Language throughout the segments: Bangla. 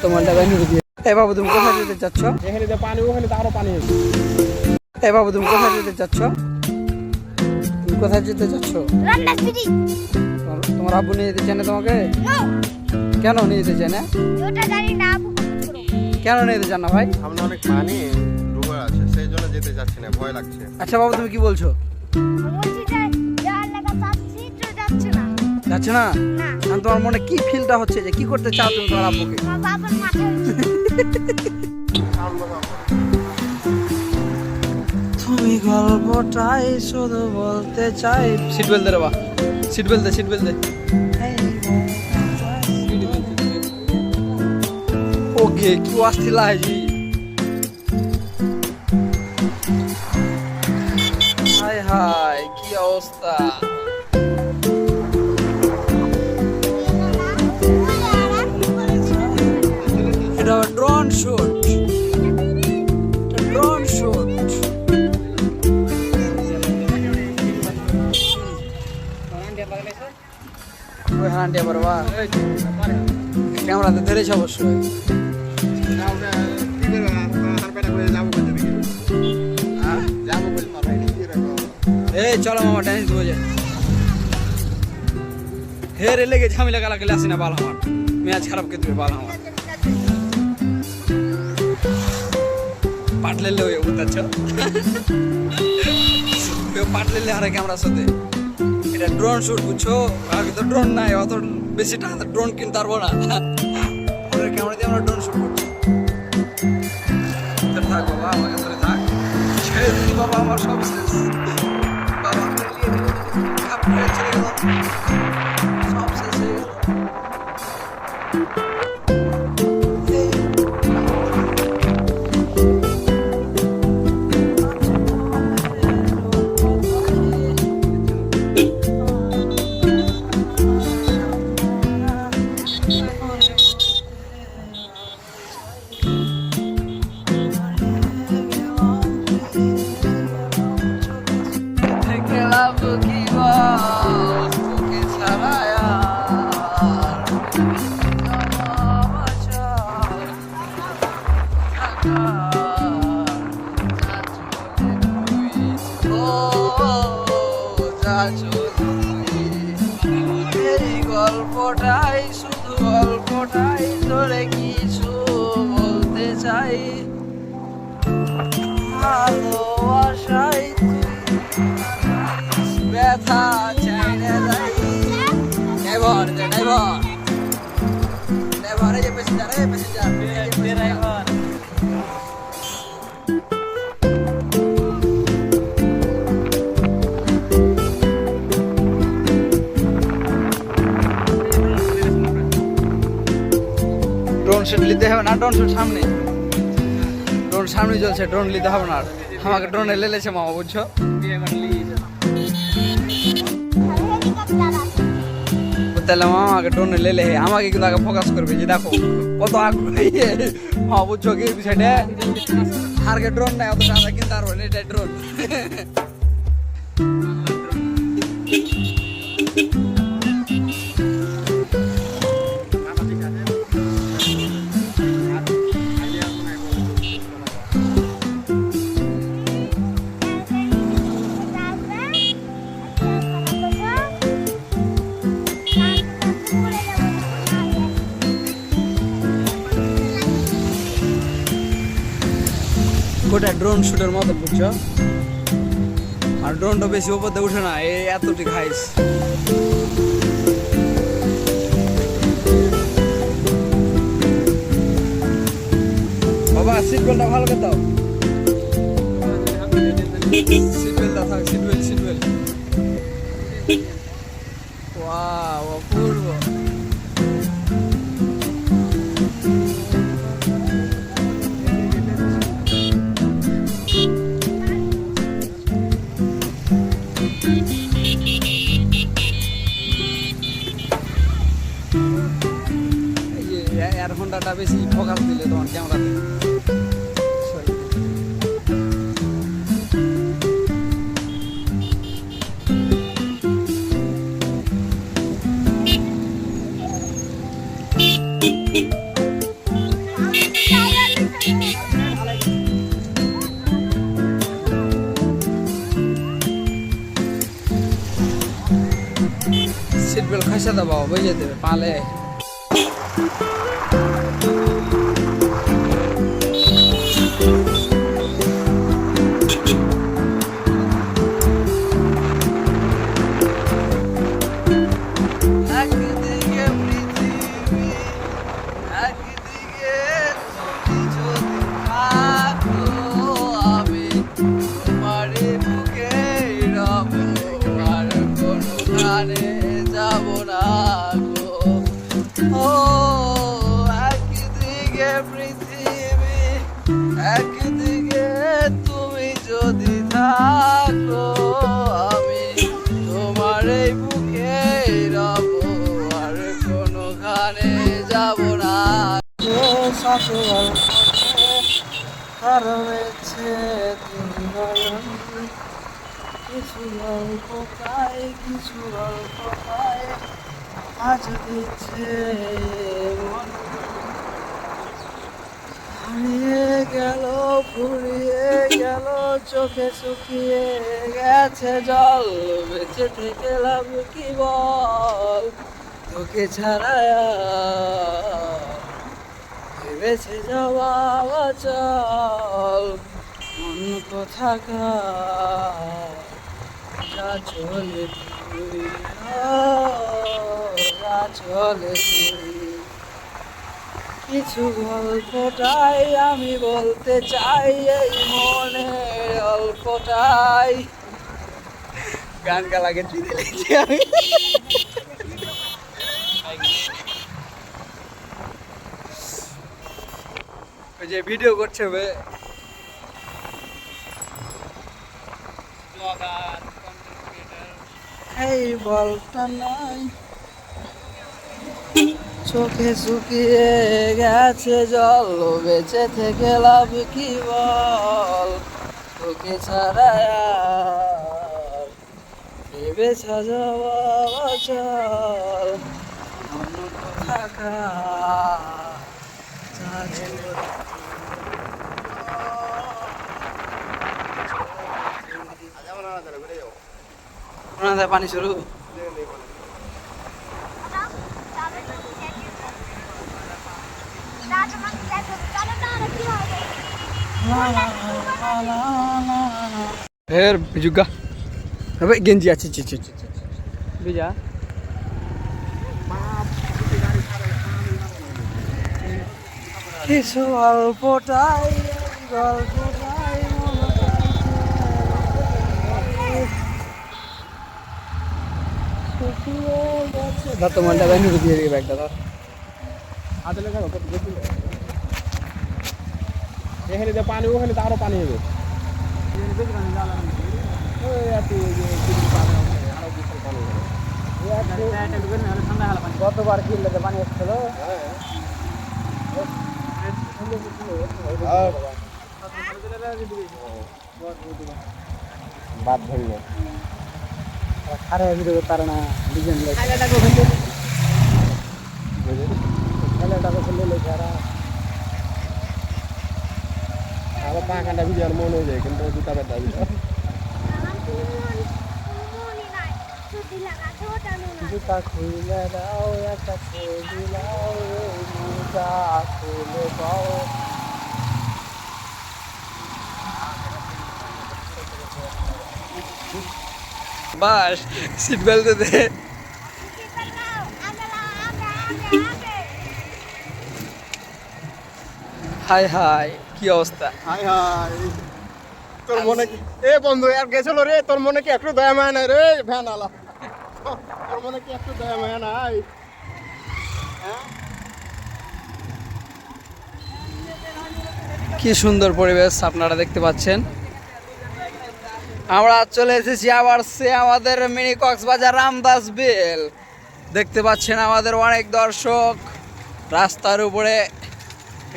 তোমারটা বাইরে দিয়ে। এ বাবু তুমি কোথায় যেতে চাচ্ছ? এখানে যে পানি ওখানে তো আরো পানি আছে। এ বাবু তুমি কোথায় যেতে চাচ্ছ? তুমি কোথায় যেতে চাচ্ছ? তোমার আব্বু নিয়ে যেতে চায় না তোমাকে? কেন নিয়ে যেতে চায় না? কেন নিয়ে যেতে চান না ভাই? সামনে অনেক পানি ডুবে আছে, সেই জন্য যেতে চাচ্ছি না, ভয় লাগছে। আচ্ছা বাবু তুমি কি বলছো? যাচ্ছে না? তোমার মনে কি ফিলটা হচ্ছে, যে কি করতে চাও তুমি তোমার আব্বুকে? তুমি গল্পটাই শুধু বলতে চাই। সিট বেল্ট দে রে বা, সিট বেল্ট দে, সিট বেল্ট দে। ওকে কি আসছিলা জি? হায় হায় কি অবস্থা। এটা drone shoot, drone shoot. Handia পারবা? ক্যামেরাতে ধরেছে অবশ্যই। এই চলো মামা টেনিস দেবো যে। হে রে লেগে ঝামেলা গালা গেলে আসি না বাল আমার, ম্যাচ খারাপ কে দেবে বাল আমার। পাটলে লে বুঝতেছ, পাটলে হারে ক্যামেরার সাথে। এটা ড্রোন শুট বুঝছো, আগে তো ড্রোন নাই, অত বেশি টাকা ড্রোন কিনতে পারবো না। ওদের ক্যামেরা দিয়ে আমরা ড্রোন শুট করছি। থাক বাবা, আমাকে ধরে থাক, ছেড়ে দিদি বাবা, আমার সব শেষ বাবা, চলে গেল, সব শেষ হয়ে গেল। এই গল্পটাই শুধু গল্পটাই ধরে কিছু বলতে চাই। ভালোবাসাই ব্যথা চাই না যাই। ড্রাইভার ড্রাইভার ড্রাইভার, এই যে প্যাসেঞ্জার, এই প্যাসেঞ্জার ড্রাইভার। ড্রোন শুট নিতে হবে না, ড্রোন শুট সামনে, ড্রোন সামনে চলছে, ড্রোন নিতে হবে না। আমাকে ড্রোনে লেলেছে মামা বুঝছো। তাহলে মামা আমাকে ড্রোনে লেলে, আমাকে কিন্তু আগে ফোকাস করবে, যে দেখো কত আগ্রহী মামা বুঝছো কি বিষয়টা। আগে ড্রোন নাই, অত টাকা কিনতে পারবো না, এটা ড্রোন। ওটা ড্রোন শুটের মতো বুঝছো, আর ড্রোনটা বেশি উপর দিয়ে উঠে না, এই এতটি খাইস। বাবা সিট বেল্টটা ভালো করে দাও, সিট বেল্টটা থাক, seat belt, seat belt. Wow অপূর্ব। এয়ার হোন্ডাটা বেশি ফোকাস দিলে তোমার ক্যামেরাতে। ঘষে দেবো বুঝে দেবে পালে একদিকে পৃথিবী একদিকে তুমি যদি থাকো আমি তোমারই বুকে রব আর কোনোখানে যাব না গো ও একদিকে পৃথিবী একদিকে তুমি যদি থাকো আমি তোমার এই বুকে রব আর কোনোখানে যাব না গো সকল আর রয়েছে তুমি নয়ন কিছু গল্প পাই কিছু গল্প পাই আজ দিচ্ছে মন হারিয়ে গেল ফুরিয়ে গেল চোখে শুকিয়ে গেছে জল বেঁচে থেকে লাভ কি বল তোকে ছাড়ায়া ভেবেছে যাওয়া চল মন কোথাকার যা চলে তুই যা চলে তুই কিছু গল্পটাই আমি বলতে চাই এই মনের গল্পটাই গান গালা গেছি দিলেছি আমি ওই যে ভিডিও করছে বে এই বলটা নাই চোখে শুকিয়ে গেছে জল বেঁচে থেকে লাভ কি বল তোকে ছাড়া আর ভেবে সাজাওয়া চল অন্য থাকা পানি শুরু ফের বিজুগা अबे गेंजी अच्छी अच्छी अच्छी अच्छी बिजा কিছু গল্পটাই গল্পটাই ধর তোমার দাদা নিয়ে দিয়ে দিবে ব্যাগটা ধর হাতে লেখা কত বেশি এখানে যে পানি ওখানে তো আরো পানি হবে গতবার কিনলে পানি এসেছিল বাদ ধরলো আরে ভিডিও তার না ডিজাইন আরো পাখাটা ভিডিওর মনে হয়ে যায় কিন্তু জুতা বেটা ভিডিও জুতা খুলে দাও একটা ছবি দাও জুতা খুলে দাও বাস সিট বেল্ট দে হাই হাই কি অবস্থা হাই হাই তোর মনে কি এ বন্ধু আর গেছিল রে তোর মনে কি একটু দয়া মায়া নাই রে ভ্যান আলা তোর মনে কি একটু দয়া মায়া নাই কি সুন্দর পরিবেশ আপনারা দেখতে পাচ্ছেন আমরা চলে এসেছি আবার সে আমাদের মিনি কক্সবাজার রামদাস বিল দেখতে পাচ্ছেন আমাদের অনেক দর্শক রাস্তার উপরে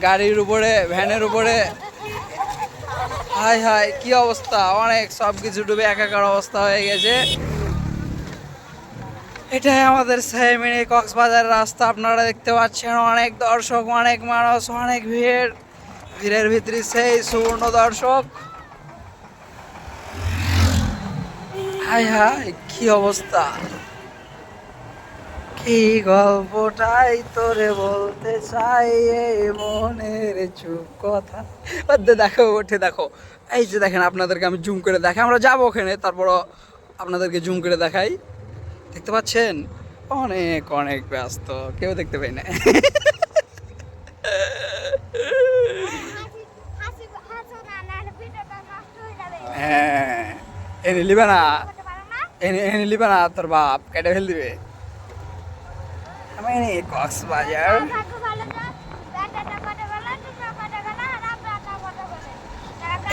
গাড়ির উপরে ভ্যানের উপরে হাই হাই কি অবস্থা অনেক সব কিছু ডুবে একাকার অবস্থা হয়ে গেছে এটাই আমাদের সেই মিনি কক্সবাজার রাস্তা আপনারা দেখতে পাচ্ছেন অনেক দর্শক অনেক মানুষ অনেক ভিড় ভিড়ের ভিতরে সেই সুবর্ণ দর্শক হাই হাই কি অবস্থা এই গল্পটাই তোরে বলতে চাই এই মনের চুপ কথা। দেখো ওঠে দেখো, এই যে দেখেন আপনাদেরকে আমি জুম করে দেখাই, আমরা যাবো ওখানে, তারপরও আপনাদেরকে জুম করে দেখাই। দেখতে পাচ্ছেন অনেক অনেক ব্যস্ত, কেউ দেখতে পাই না। হ্যাঁ, এনে লিবে না, এনে লিবে না, তোর বাপ কেটে ফেল দিবে। আমি কক্সবাজার,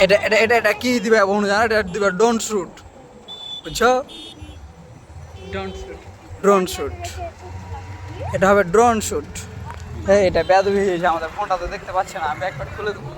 এটা এটা এটা এটা কি দিবে বন্ধু জানো? এটা দিবে ড্রোন শুট, বুঝছো? ড্রোন শুট, এটা হবে ড্রোন শুট। এই এটা বেদবি হয়েছে, আমাদের ফোনটা তো দেখতে পাচ্ছে না, আমি একবার খুলে দেবো।